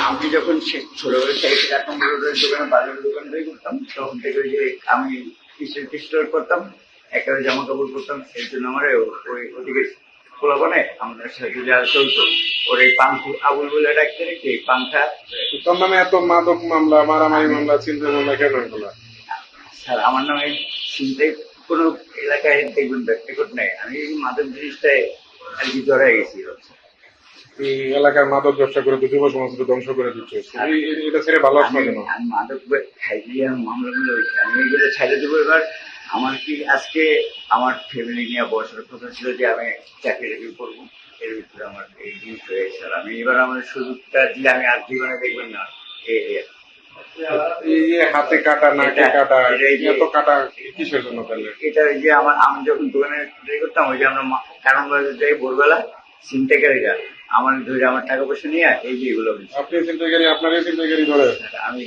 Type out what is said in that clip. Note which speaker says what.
Speaker 1: আমি যখন ছোটবেলা থেকে 4 নম্বর রোডের দোকানে বাজারের দোকানটাই করতাম, তখন থেকে ওই যে আমি স্টোর করতাম, একেবারে জামা কাপড় করতাম, সেই জন্য আমার ওই ওদিকে পোলাপানে আমাদের সাথে যারা চলতো, ওর এই পাঙ্খু আবুল বলে ডাকতে রেখে পাংখা।
Speaker 2: তোর নামে এত মাদক মামলা, মারামারি মামলা, চিন্তা মামলা কেন এগুলা?
Speaker 1: স্যার আমার নামে চিন্তে কোনো এলাকায় দেখবেন রেকর্ড নেই, আমি মাদক জিনিসটাই আর কি জড়াই গেছি।
Speaker 2: এলাকার মাদক ব্যবসা করে তো যুব সমাজকে ধ্বংস করে দিচ্ছে, এটা ছেড়ে ভালো আসবে কেন?
Speaker 1: আমি মাদক খাইলে মামলাগুলো হয়েছে, আমি এগুলো ছেড়ে দেবো। এবার আমার কি আজকে আমার ফ্যামিলি নিয়ে বসার কথা ছিল যে আমি চাকরি টাকরি করবো, এর ভিতরে আমার এই জিনিস হয়েছে। আর আমি এবার আমার সুযোগটা দিলে আমি আর জীবনে দেখবেন না
Speaker 2: এই যে হাতে কাটা, নাকে কাটা, এত কাটা কিসের জন্য তাহলে?
Speaker 1: এটা যে আমি যখন দোকানে করতাম, ওই যে আমরা কারণ যাই ভোরবেলা ছিনতাইকারীরা আমার ধরে আমার টাকা পয়সা নিয়ে এই যে এগুলো
Speaker 2: আপনি ছিনতাইকারী, আপনারই ছিনতাইকারী ধরে?
Speaker 1: আমি